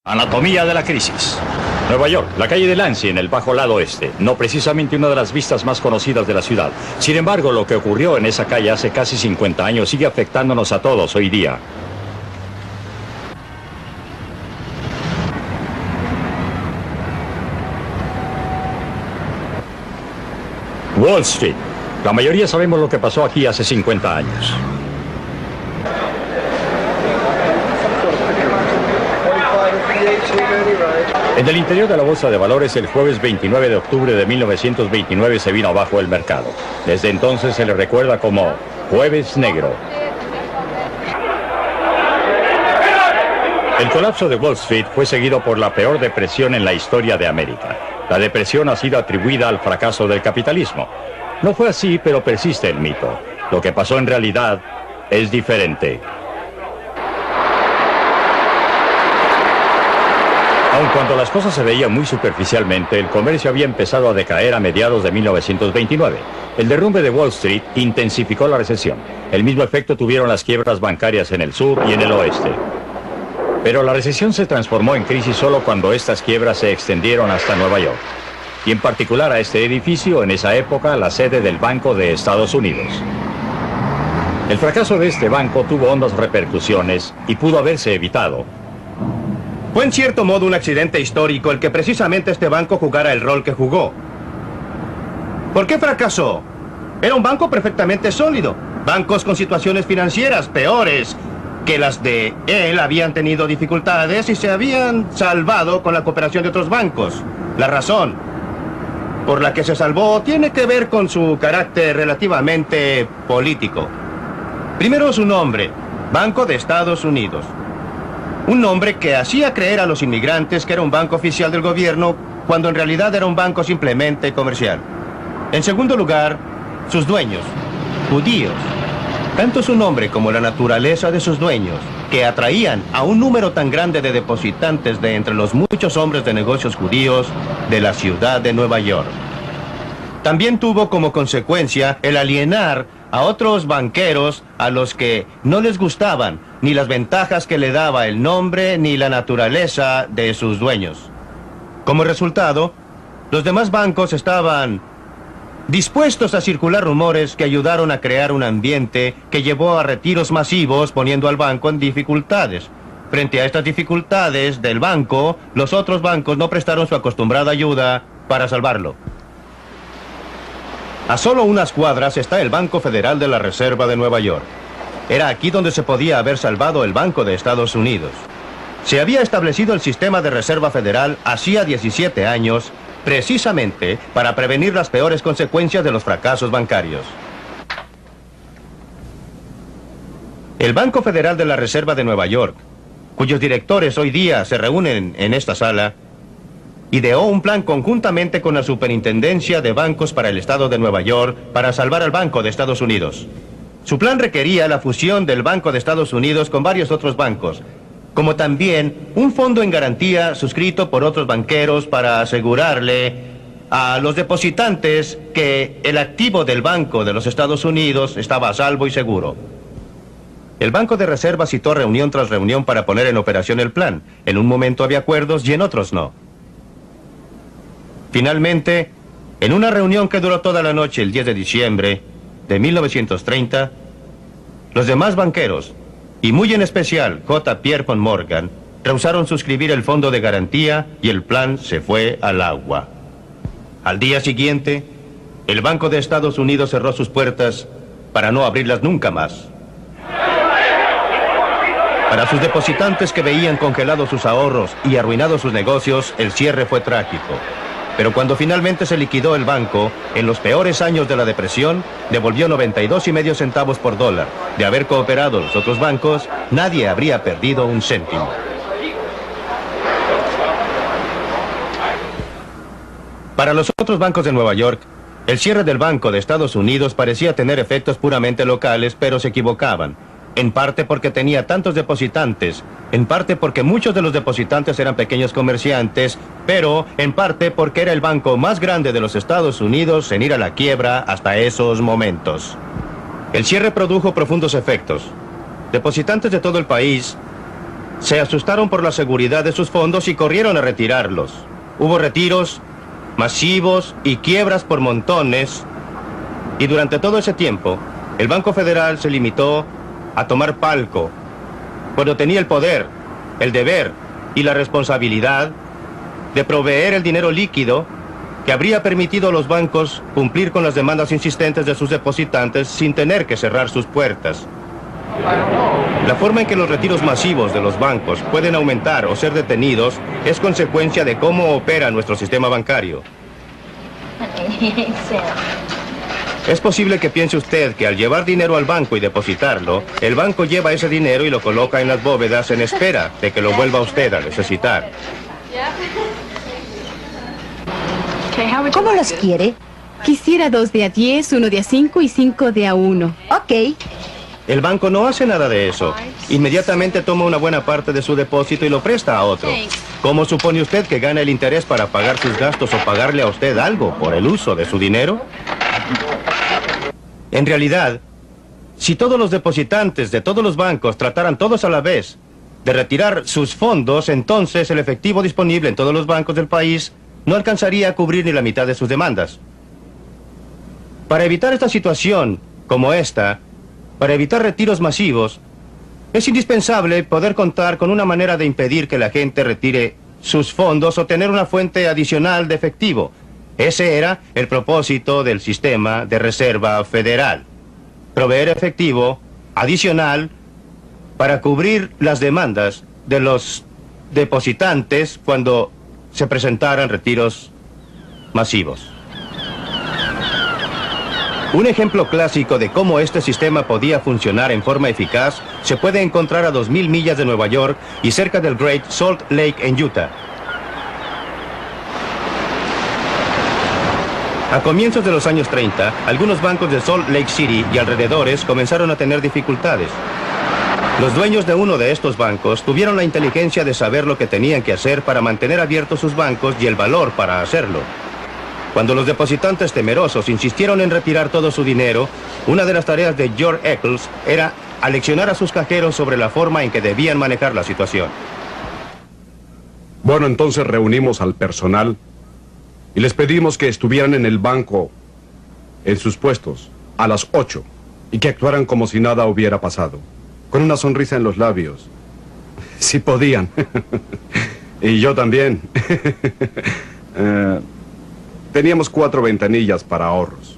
Anatomía de la crisis. Nueva York, la calle de Lansing, en el bajo lado oeste. No precisamente una de las vistas más conocidas de la ciudad. Sin embargo, lo que ocurrió en esa calle hace casi 50 años sigue afectándonos a todos hoy día. Wall Street. La mayoría sabemos lo que pasó aquí hace 50 años. En el interior de la Bolsa de Valores, el jueves 29 de octubre de 1929 se vino abajo el mercado. Desde entonces se le recuerda como Jueves Negro. El colapso de Wall Street fue seguido por la peor depresión en la historia de América. La depresión ha sido atribuida al fracaso del capitalismo. No fue así, pero persiste el mito. Lo que pasó en realidad es diferente. Aun cuando las cosas se veían muy superficialmente, el comercio había empezado a decaer a mediados de 1929. El derrumbe de Wall Street intensificó la recesión. El mismo efecto tuvieron las quiebras bancarias en el sur y en el oeste. Pero la recesión se transformó en crisis solo cuando estas quiebras se extendieron hasta Nueva York. Y en particular a este edificio, en esa época, la sede del Banco de Estados Unidos. El fracaso de este banco tuvo hondas repercusiones y pudo haberse evitado. Fue en cierto modo un accidente histórico el que precisamente este banco jugara el rol que jugó. ¿Por qué fracasó? Era un banco perfectamente sólido. Bancos con situaciones financieras peores que las de él habían tenido dificultades y se habían salvado con la cooperación de otros bancos. La razón por la que se salvó tiene que ver con su carácter relativamente político. Primero su nombre, Banco de Estados Unidos. Un nombre que hacía creer a los inmigrantes que era un banco oficial del gobierno, cuando en realidad era un banco simplemente comercial. En segundo lugar, sus dueños, judíos. Tanto su nombre como la naturaleza de sus dueños, que atraían a un número tan grande de depositantes de entre los muchos hombres de negocios judíos de la ciudad de Nueva York. También tuvo como consecuencia el alienar a otros banqueros a los que no les gustaban ni las ventajas que le daba el nombre ni la naturaleza de sus dueños. Como resultado, los demás bancos estaban dispuestos a circular rumores que ayudaron a crear un ambiente que llevó a retiros masivos, poniendo al banco en dificultades. Frente a estas dificultades del banco, los otros bancos no prestaron su acostumbrada ayuda para salvarlo. A solo unas cuadras está el Banco Federal de la Reserva de Nueva York. Era aquí donde se podía haber salvado el Banco de Estados Unidos. Se había establecido el sistema de Reserva Federal hacía 17 años, precisamente para prevenir las peores consecuencias de los fracasos bancarios. El Banco Federal de la Reserva de Nueva York, cuyos directores hoy día se reúnen en esta sala, ideó un plan conjuntamente con la Superintendencia de Bancos para el Estado de Nueva York para salvar al Banco de Estados Unidos. Su plan requería la fusión del Banco de Estados Unidos con varios otros bancos, como también un fondo en garantía suscrito por otros banqueros para asegurarle a los depositantes que el activo del Banco de los Estados Unidos estaba a salvo y seguro. El Banco de Reserva citó reunión tras reunión para poner en operación el plan. En un momento había acuerdos y en otros no. Finalmente, en una reunión que duró toda la noche el 10 de diciembre de 1930, los demás banqueros, y muy en especial J. Pierpont Morgan, rehusaron suscribir el fondo de garantía y el plan se fue al agua. Al día siguiente, el Banco de Estados Unidos cerró sus puertas para no abrirlas nunca más. Para sus depositantes que veían congelados sus ahorros y arruinados sus negocios, el cierre fue trágico. Pero cuando finalmente se liquidó el banco, en los peores años de la depresión, devolvió 92,5 centavos por dólar. De haber cooperado los otros bancos, nadie habría perdido un céntimo. Para los otros bancos de Nueva York, el cierre del Banco de Estados Unidos parecía tener efectos puramente locales, pero se equivocaban. En parte porque tenía tantos depositantes, en parte porque muchos de los depositantes eran pequeños comerciantes, pero en parte porque era el banco más grande de los Estados Unidos en ir a la quiebra hasta esos momentos. El cierre produjo profundos efectos. Depositantes de todo el país se asustaron por la seguridad de sus fondos y corrieron a retirarlos. Hubo retiros masivos y quiebras por montones. Y durante todo ese tiempo, el Banco Federal se limitó a tomar palco cuando tenía el poder, el deber y la responsabilidad de proveer el dinero líquido que habría permitido a los bancos cumplir con las demandas insistentes de sus depositantes sin tener que cerrar sus puertas. La forma en que los retiros masivos de los bancos pueden aumentar o ser detenidos es consecuencia de cómo opera nuestro sistema bancario. Es posible que piense usted que al llevar dinero al banco y depositarlo, el banco lleva ese dinero y lo coloca en las bóvedas en espera de que lo vuelva usted a necesitar. ¿Cómo los quiere? Quisiera 2 de a 10, 1 de a 5 y 5 de a 1. Ok. El banco no hace nada de eso. Inmediatamente toma una buena parte de su depósito y lo presta a otro. ¿Cómo supone usted que gana el interés para pagar sus gastos o pagarle a usted algo por el uso de su dinero? En realidad, si todos los depositantes de todos los bancos trataran todos a la vez de retirar sus fondos, entonces el efectivo disponible en todos los bancos del país no alcanzaría a cubrir ni la mitad de sus demandas. Para evitar esta situación como esta, para evitar retiros masivos, es indispensable poder contar con una manera de impedir que la gente retire sus fondos o tener una fuente adicional de efectivo. Ese era el propósito del sistema de reserva federal. Proveer efectivo adicional para cubrir las demandas de los depositantes cuando se presentaran retiros masivos. Un ejemplo clásico de cómo este sistema podía funcionar en forma eficaz se puede encontrar a 2000 millas de Nueva York y cerca del Great Salt Lake en Utah. A comienzos de los años 30, algunos bancos de Salt Lake City y alrededores comenzaron a tener dificultades. Los dueños de uno de estos bancos tuvieron la inteligencia de saber lo que tenían que hacer para mantener abiertos sus bancos y el valor para hacerlo. Cuando los depositantes temerosos insistieron en retirar todo su dinero, una de las tareas de George Eccles era aleccionar a sus cajeros sobre la forma en que debían manejar la situación. Bueno, entonces reunimos al personal y les pedimos que estuvieran en el banco, en sus puestos, a las 8 y que actuaran como si nada hubiera pasado, con una sonrisa en los labios. Si podían. Y yo también. Teníamos 4 ventanillas para ahorros.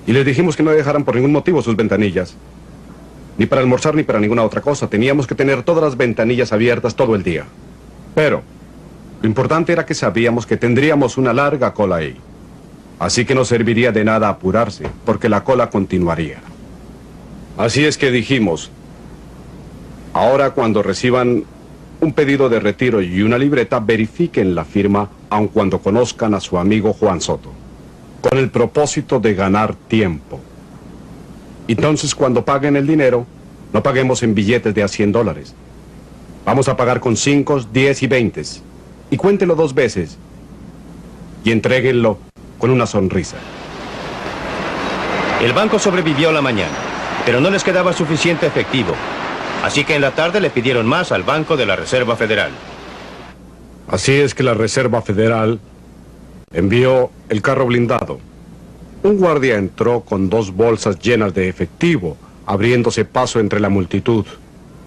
Y les dijimos que no dejaran por ningún motivo sus ventanillas. Ni para almorzar ni para ninguna otra cosa. Teníamos que tener todas las ventanillas abiertas todo el día. Pero lo importante era que sabíamos que tendríamos una larga cola ahí. Así que no serviría de nada apurarse, porque la cola continuaría. Así es que dijimos, ahora cuando reciban un pedido de retiro y una libreta, verifiquen la firma aun cuando conozcan a su amigo Juan Soto, con el propósito de ganar tiempo. Entonces, cuando paguen el dinero, no paguemos en billetes de a $100. Vamos a pagar con 5, 10 y 20. Y cuéntelo 2 veces. Y entréguenlo con una sonrisa. El banco sobrevivió la mañana, pero no les quedaba suficiente efectivo. Así que en la tarde le pidieron más al Banco de la Reserva Federal. Así es que la Reserva Federal envió el carro blindado. Un guardia entró con 2 bolsas llenas de efectivo, abriéndose paso entre la multitud.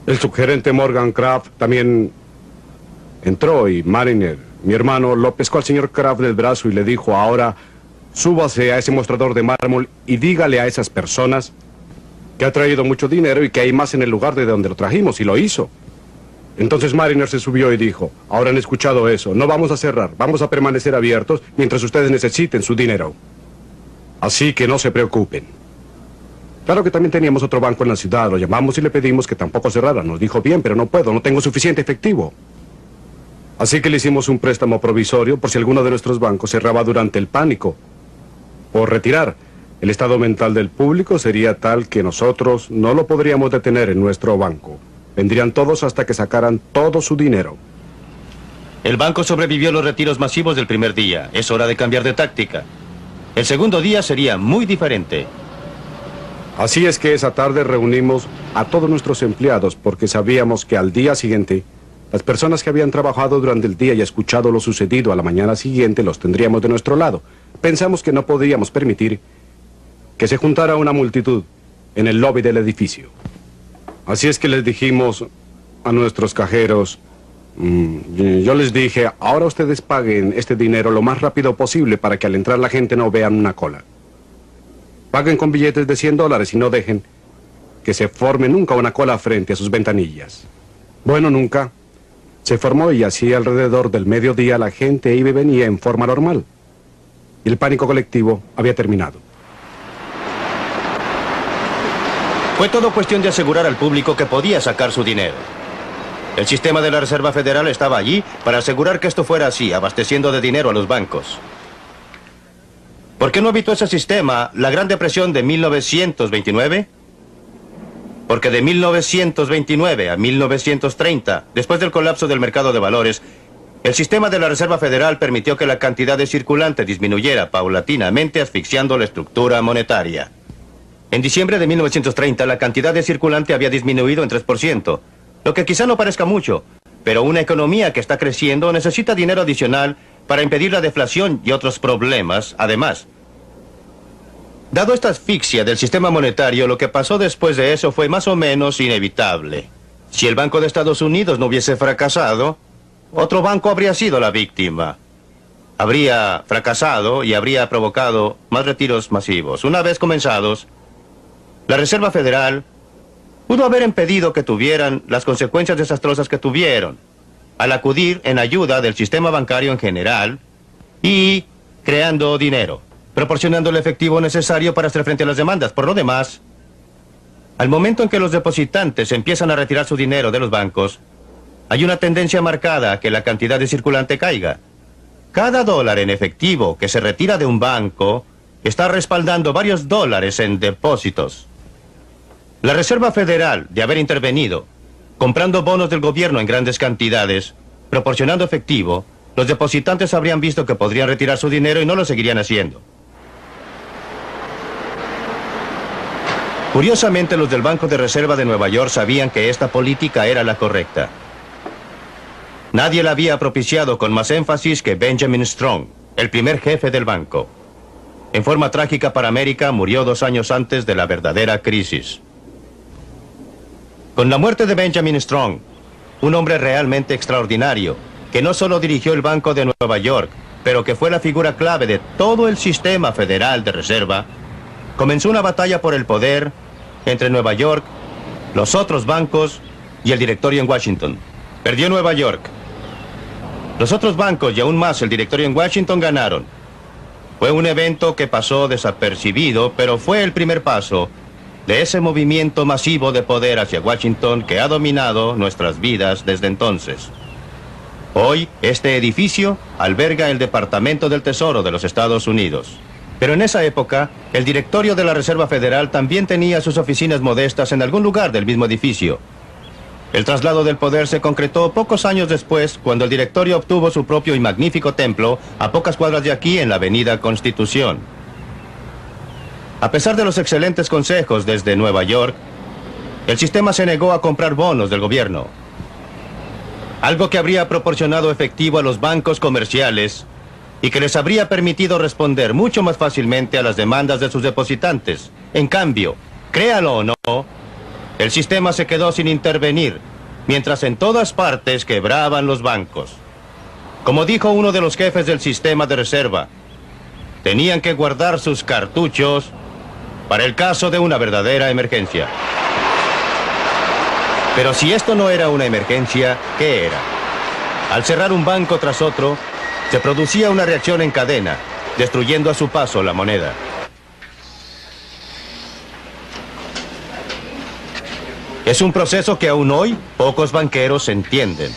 El subgerente Morgan Kraft también entró y Mariner, mi hermano, lo pescó al señor Kraft del brazo y le dijo: ahora súbase a ese mostrador de mármol y dígale a esas personas que ha traído mucho dinero y que hay más en el lugar de donde lo trajimos, y lo hizo. Entonces Mariner se subió y dijo: ahora han escuchado eso, no vamos a cerrar, vamos a permanecer abiertos mientras ustedes necesiten su dinero. Así que no se preocupen. Claro que también teníamos otro banco en la ciudad, lo llamamos y le pedimos que tampoco cerrara. Nos dijo: bien, pero no puedo, no tengo suficiente efectivo. Así que le hicimos un préstamo provisorio por si alguno de nuestros bancos cerraba durante el pánico por retirar. El estado mental del público sería tal que nosotros no lo podríamos detener en nuestro banco. Vendrían todos hasta que sacaran todo su dinero. El banco sobrevivió los retiros masivos del primer día. Es hora de cambiar de táctica. El segundo día sería muy diferente. Así es que esa tarde reunimos a todos nuestros empleados porque sabíamos que al día siguiente Las personas que habían trabajado durante el día y escuchado lo sucedido a la mañana siguiente los tendríamos de nuestro lado. Pensamos que no podríamos permitir que se juntara una multitud en el lobby del edificio. Así es que les dijimos a nuestros cajeros, yo les dije, ahora ustedes paguen este dinero lo más rápido posible para que al entrar la gente no vean una cola. Paguen con billetes de $100 y no dejen que se forme nunca una cola frente a sus ventanillas. Bueno, nunca se formó y así alrededor del mediodía la gente iba y venía en forma normal. Y el pánico colectivo había terminado. Fue todo cuestión de asegurar al público que podía sacar su dinero. El sistema de la Reserva Federal estaba allí para asegurar que esto fuera así, abasteciendo de dinero a los bancos. ¿Por qué no evitó ese sistema la Gran Depresión de 1929? Porque de 1929 a 1930, después del colapso del mercado de valores, el sistema de la Reserva Federal permitió que la cantidad de circulante disminuyera paulatinamente, asfixiando la estructura monetaria. En diciembre de 1930, la cantidad de circulante había disminuido en 3%, lo que quizá no parezca mucho, pero una economía que está creciendo necesita dinero adicional para impedir la deflación y otros problemas, además. Dado esta asfixia del sistema monetario, lo que pasó después de eso fue más o menos inevitable. Si el Banco de Estados Unidos no hubiese fracasado, otro banco habría sido la víctima. Habría fracasado y habría provocado más retiros masivos. Una vez comenzados, la Reserva Federal pudo haber impedido que tuvieran las consecuencias desastrosas que tuvieron, al acudir en ayuda del sistema bancario en general y creando dinero, proporcionando el efectivo necesario para hacer frente a las demandas. Por lo demás, al momento en que los depositantes empiezan a retirar su dinero de los bancos, hay una tendencia marcada a que la cantidad de circulante caiga. Cada dólar en efectivo que se retira de un banco está respaldando varios dólares en depósitos. La Reserva Federal, de haber intervenido, comprando bonos del gobierno en grandes cantidades, proporcionando efectivo, los depositantes habrían visto que podrían retirar su dinero y no lo seguirían haciendo. Curiosamente, los del Banco de Reserva de Nueva York sabían que esta política era la correcta. Nadie la había propiciado con más énfasis que Benjamin Strong, el primer jefe del banco. En forma trágica para América, murió 2 años antes de la verdadera crisis. Con la muerte de Benjamin Strong, un hombre realmente extraordinario, que no solo dirigió el Banco de Nueva York, pero que fue la figura clave de todo el sistema federal de reserva, comenzó una batalla por el poder entre Nueva York, los otros bancos y el directorio en Washington. Perdió Nueva York. Los otros bancos y aún más el directorio en Washington ganaron. Fue un evento que pasó desapercibido, pero fue el primer paso de ese movimiento masivo de poder hacia Washington que ha dominado nuestras vidas desde entonces. Hoy, este edificio alberga el Departamento del Tesoro de los Estados Unidos. Pero en esa época, el directorio de la Reserva Federal también tenía sus oficinas modestas en algún lugar del mismo edificio. El traslado del poder se concretó pocos años después, cuando el directorio obtuvo su propio y magnífico templo a pocas cuadras de aquí en la avenida Constitución. A pesar de los excelentes consejos desde Nueva York, el sistema se negó a comprar bonos del gobierno, algo que habría proporcionado efectivo a los bancos comerciales y que les habría permitido responder mucho más fácilmente a las demandas de sus depositantes. En cambio, créalo o no, el sistema se quedó sin intervenir, mientras en todas partes quebraban los bancos. Como dijo uno de los jefes del sistema de reserva, tenían que guardar sus cartuchos para el caso de una verdadera emergencia. Pero si esto no era una emergencia, ¿qué era? Al cerrar un banco tras otro, se producía una reacción en cadena, destruyendo a su paso la moneda. Es un proceso que aún hoy pocos banqueros entienden.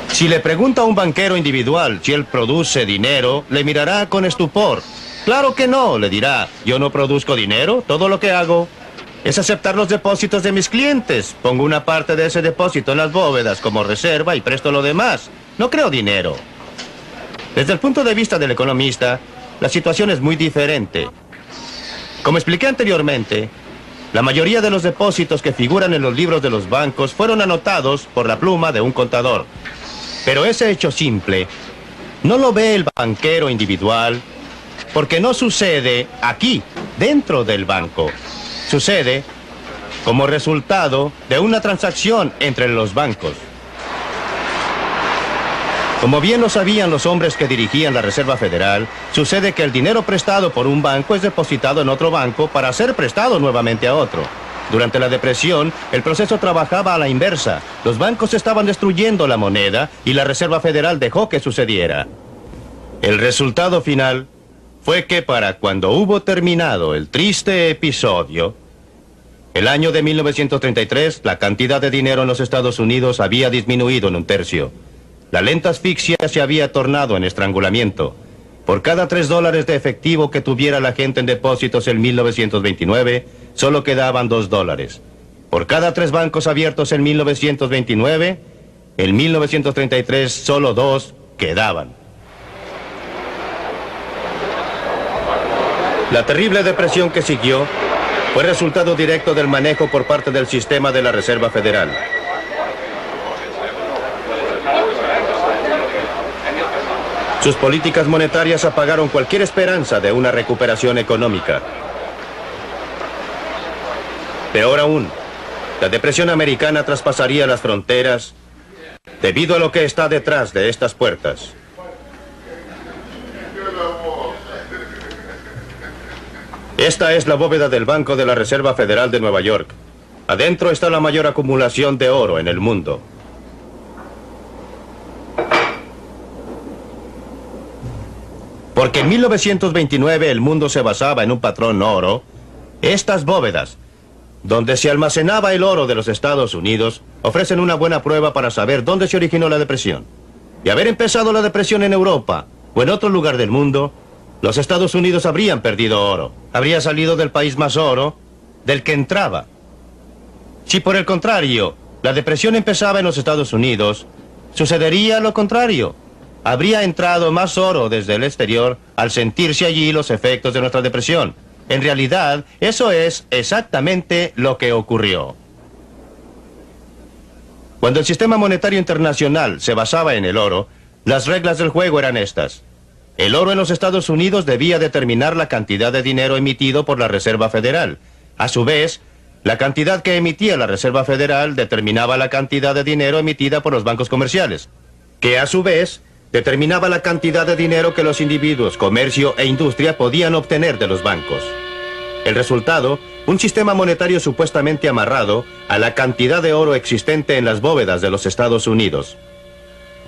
Si le pregunta a un banquero individual si él produce dinero, le mirará con estupor. Claro que no, le dirá, yo no produzco dinero, todo lo que hago es aceptar los depósitos de mis clientes. Pongo una parte de ese depósito en las bóvedas como reserva y presto lo demás. No creo dinero. Desde el punto de vista del economista, la situación es muy diferente. Como expliqué anteriormente, La mayoría de los depósitos que figuran en los libros de los bancos fueron anotados por la pluma de un contador. Pero ese hecho simple no lo ve el banquero individual porque no sucede aquí, dentro del banco. Sucede como resultado de una transacción entre los bancos. Como bien lo sabían los hombres que dirigían la Reserva Federal, sucede que el dinero prestado por un banco es depositado en otro banco para ser prestado nuevamente a otro. Durante la depresión, el proceso trabajaba a la inversa. Los bancos estaban destruyendo la moneda y la Reserva Federal dejó que sucediera. El resultado final fue que para cuando hubo terminado el triste episodio, el año de 1933, la cantidad de dinero en los Estados Unidos había disminuido en un tercio. La lenta asfixia se había tornado en estrangulamiento. Por cada $3 de efectivo que tuviera la gente en depósitos en 1929, solo quedaban $2. Por cada 3 bancos abiertos en 1929, en 1933 solo 2 quedaban. La terrible depresión que siguió fue resultado directo del manejo por parte del sistema de la Reserva Federal. Sus políticas monetarias apagaron cualquier esperanza de una recuperación económica. Peor aún, la depresión americana traspasaría las fronteras debido a lo que está detrás de estas puertas. Esta es la bóveda del Banco de la Reserva Federal de Nueva York. Adentro está la mayor acumulación de oro en el mundo. Porque en 1929 el mundo se basaba en un patrón oro, estas bóvedas, donde se almacenaba el oro de los Estados Unidos, ofrecen una buena prueba para saber dónde se originó la depresión. De haber empezado la depresión en Europa o en otro lugar del mundo, los Estados Unidos habrían perdido oro. Habría salido del país más oro del que entraba. Si por el contrario, la depresión empezaba en los Estados Unidos, sucedería lo contrario. Habría entrado más oro desde el exterior al sentirse allí los efectos de nuestra depresión. En realidad, eso es exactamente lo que ocurrió. Cuando el sistema monetario internacional se basaba en el oro, las reglas del juego eran estas. El oro en los Estados Unidos debía determinar la cantidad de dinero emitido por la Reserva Federal. A su vez, la cantidad que emitía la Reserva Federal determinaba la cantidad de dinero emitida por los bancos comerciales, que a su vez determinaba la cantidad de dinero que los individuos, comercio e industria podían obtener de los bancos. El resultado, un sistema monetario supuestamente amarrado a la cantidad de oro existente en las bóvedas de los Estados Unidos.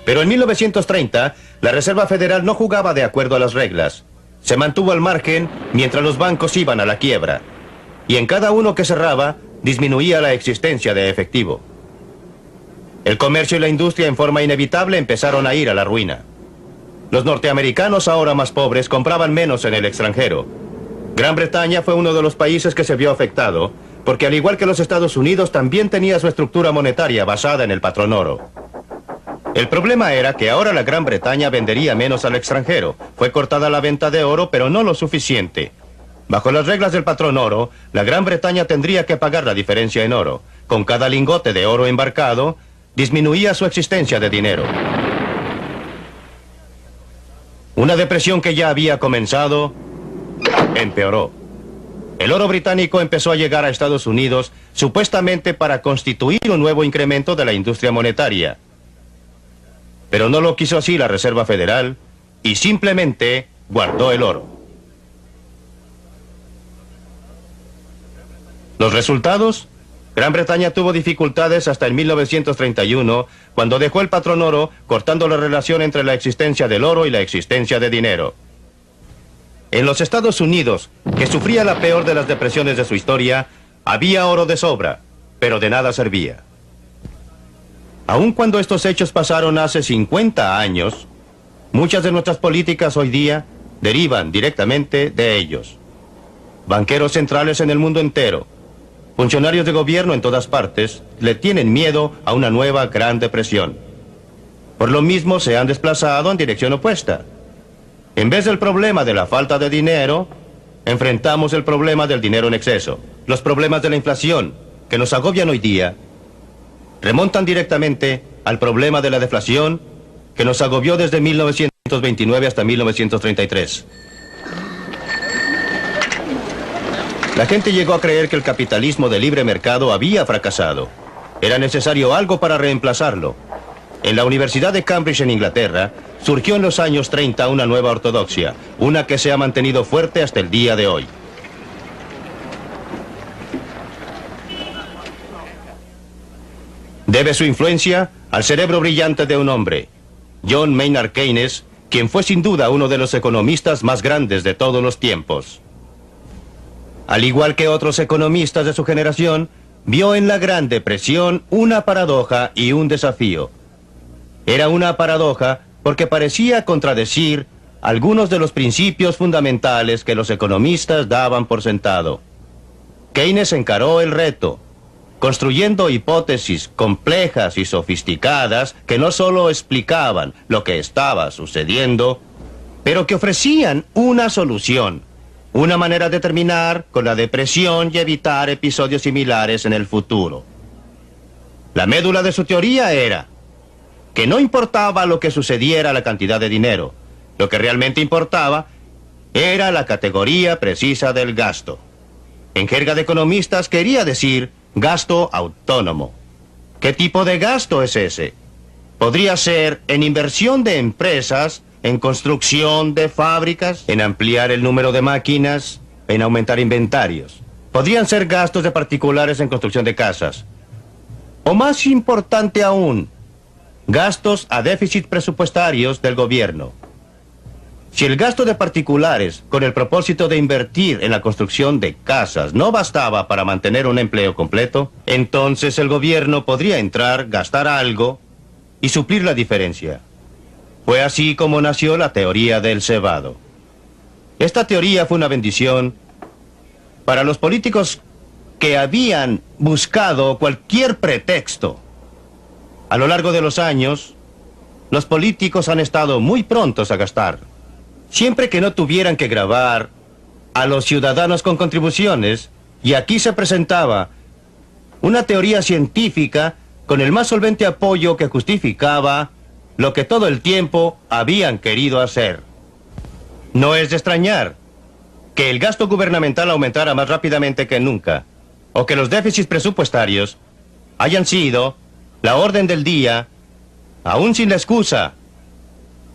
Pero en 1930, la Reserva Federal no jugaba de acuerdo a las reglas. Se mantuvo al margen mientras los bancos iban a la quiebra. Y en cada uno que cerraba, disminuía la existencia de efectivo. El comercio y la industria en forma inevitable empezaron a ir a la ruina. Los norteamericanos, ahora más pobres, compraban menos en el extranjero. Gran Bretaña fue uno de los países que se vio afectado, porque al igual que los Estados Unidos, también tenía su estructura monetaria basada en el patrón oro. El problema era que ahora la Gran Bretaña vendería menos al extranjero. Fue cortada la venta de oro, pero no lo suficiente. Bajo las reglas del patrón oro, la Gran Bretaña tendría que pagar la diferencia en oro. Con cada lingote de oro embarcado, disminuía su existencia de dinero. Una depresión que ya había comenzado, empeoró. El oro británico empezó a llegar a Estados Unidos supuestamente para constituir un nuevo incremento de la industria monetaria. Pero no lo quiso así la Reserva Federal y simplemente guardó el oro. ¿Los resultados? Gran Bretaña tuvo dificultades hasta en 1931, cuando dejó el patrón oro, cortando la relación entre la existencia del oro y la existencia de dinero. En los Estados Unidos, que sufría la peor de las depresiones de su historia, había oro de sobra, pero de nada servía. Aun cuando estos hechos pasaron hace 50 años, muchas de nuestras políticas hoy día derivan directamente de ellos. Banqueros centrales en el mundo entero, funcionarios de gobierno en todas partes le tienen miedo a una nueva Gran Depresión. Por lo mismo se han desplazado en dirección opuesta. En vez del problema de la falta de dinero, enfrentamos el problema del dinero en exceso. los problemas de la inflación que nos agobian hoy día remontan directamente al problema de la deflación que nos agobió desde 1929 hasta 1933. La gente llegó a creer que el capitalismo de libre mercado había fracasado. Era necesario algo para reemplazarlo. En la Universidad de Cambridge, en Inglaterra, surgió en los años 30 una nueva ortodoxia, una que se ha mantenido fuerte hasta el día de hoy. Debe su influencia al cerebro brillante de un hombre, John Maynard Keynes, quien fue sin duda uno de los economistas más grandes de todos los tiempos. Al igual que otros economistas de su generación, vio en la Gran Depresión una paradoja y un desafío. Era una paradoja porque parecía contradecir algunos de los principios fundamentales que los economistas daban por sentado. Keynes encaró el reto, construyendo hipótesis complejas y sofisticadas que no solo explicaban lo que estaba sucediendo, pero que ofrecían una solución, una manera de terminar con la depresión y evitar episodios similares en el futuro. La médula de su teoría era que no importaba lo que sucediera la cantidad de dinero, lo que realmente importaba era la categoría precisa del gasto. En jerga de economistas quería decir gasto autónomo. ¿Qué tipo de gasto es ese? Podría ser en inversión de empresas, en construcción de fábricas, en ampliar el número de máquinas, en aumentar inventarios. Podrían ser gastos de particulares en construcción de casas. O más importante aún, gastos a déficit presupuestarios del gobierno. Si el gasto de particulares, con el propósito de invertir en la construcción de casas, no bastaba para mantener un empleo completo, entonces el gobierno podría entrar, gastar algo y suplir la diferencia. Fue así como nació la teoría del cebado. Esta teoría fue una bendición para los políticos que habían buscado cualquier pretexto. A lo largo de los años, los políticos han estado muy prontos a gastar. Siempre que no tuvieran que gravar a los ciudadanos con contribuciones, y aquí se presentaba una teoría científica con el más solvente apoyo que justificaba lo que todo el tiempo habían querido hacer. No es de extrañar que el gasto gubernamental aumentara más rápidamente que nunca, o que los déficits presupuestarios hayan sido la orden del día, aún sin la excusa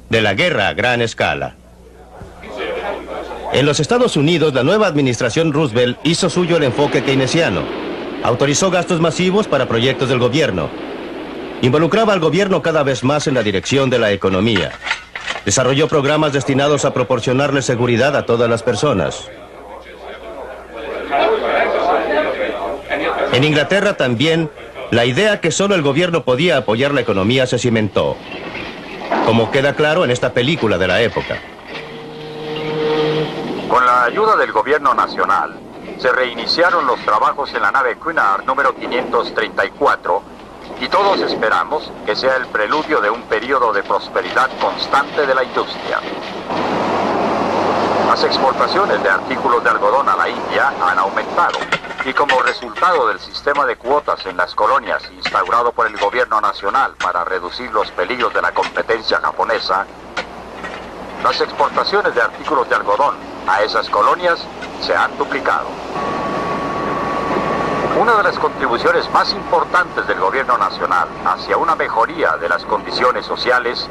de la guerra a gran escala. En los Estados Unidos, la nueva administración Roosevelt hizo suyo el enfoque keynesiano. Autorizó gastos masivos para proyectos del gobierno. Involucraba al gobierno cada vez más en la dirección de la economía. Desarrolló programas destinados a proporcionarle seguridad a todas las personas. En Inglaterra también, la idea que solo el gobierno podía apoyar la economía se cimentó, como queda claro en esta película de la época. Con la ayuda del gobierno nacional, se reiniciaron los trabajos en la nave Cunard número 534 y todos esperamos que sea el preludio de un periodo de prosperidad constante de la industria. Las exportaciones de artículos de algodón a la India han aumentado y como resultado del sistema de cuotas en las colonias instaurado por el gobierno nacional para reducir los peligros de la competencia japonesa, las exportaciones de artículos de algodón a esas colonias se han duplicado. Una de las contribuciones más importantes del gobierno nacional hacia una mejoría de las condiciones sociales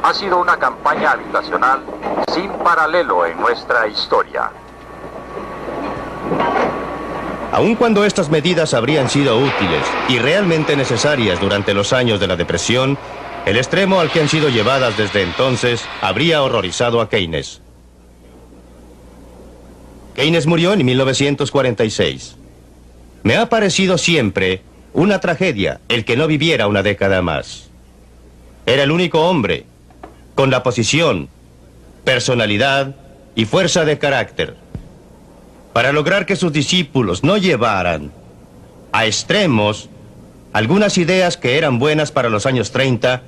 ha sido una campaña habitacional sin paralelo en nuestra historia. Aun cuando estas medidas habrían sido útiles y realmente necesarias durante los años de la depresión, el extremo al que han sido llevadas desde entonces habría horrorizado a Keynes. Keynes murió en 1946. Me ha parecido siempre una tragedia el que no viviera una década más. Era el único hombre con la posición, personalidad y fuerza de carácter para lograr que sus discípulos no llevaran a extremos algunas ideas que eran buenas para los años 30,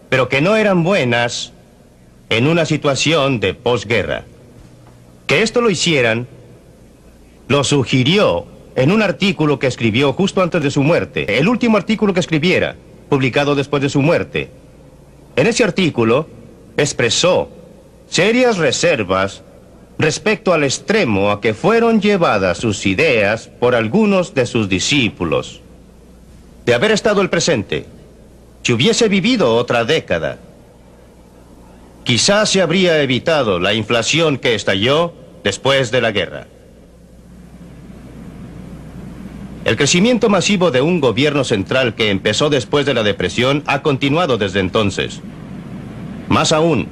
pero que no eran buenas en una situación de posguerra. Que esto lo hicieran, lo sugirió en un artículo que escribió justo antes de su muerte, el último artículo que escribiera, publicado después de su muerte. En ese artículo expresó serias reservas respecto al extremo a que fueron llevadas sus ideas por algunos de sus discípulos. De haber estado el presente, si hubiese vivido otra década, quizás se habría evitado la inflación que estalló después de la guerra. El crecimiento masivo de un gobierno central que empezó después de la depresión ha continuado desde entonces. Más aún,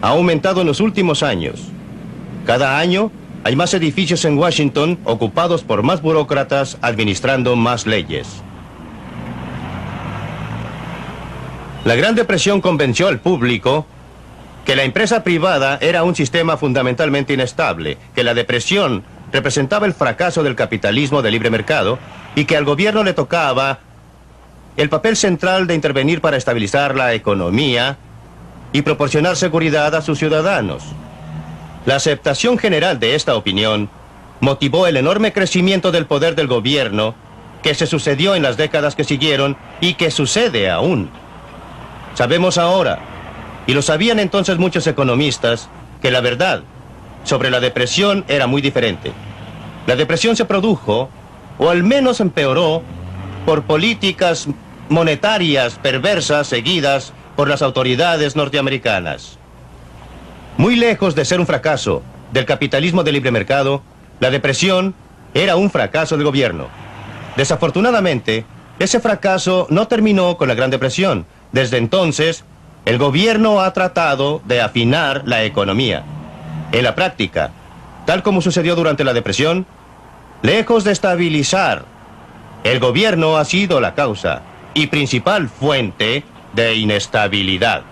ha aumentado en los últimos años. Cada año hay más edificios en Washington ocupados por más burócratas administrando más leyes. La Gran Depresión convenció al público que la empresa privada era un sistema fundamentalmente inestable, que la depresión representaba el fracaso del capitalismo de libre mercado y que al gobierno le tocaba el papel central de intervenir para estabilizar la economía y proporcionar seguridad a sus ciudadanos. La aceptación general de esta opinión motivó el enorme crecimiento del poder del gobierno que se sucedió en las décadas que siguieron y que sucede aún. Sabemos ahora, y lo sabían entonces muchos economistas, que la verdad sobre la depresión era muy diferente. La depresión se produjo, o al menos empeoró, por políticas monetarias perversas seguidas por las autoridades norteamericanas. Muy lejos de ser un fracaso del capitalismo de libre mercado, la depresión era un fracaso del gobierno. Desafortunadamente, ese fracaso no terminó con la Gran Depresión. Desde entonces, el gobierno ha tratado de afinar la economía. En la práctica, tal como sucedió durante la depresión, lejos de estabilizar, el gobierno ha sido la causa y principal fuente de inestabilidad.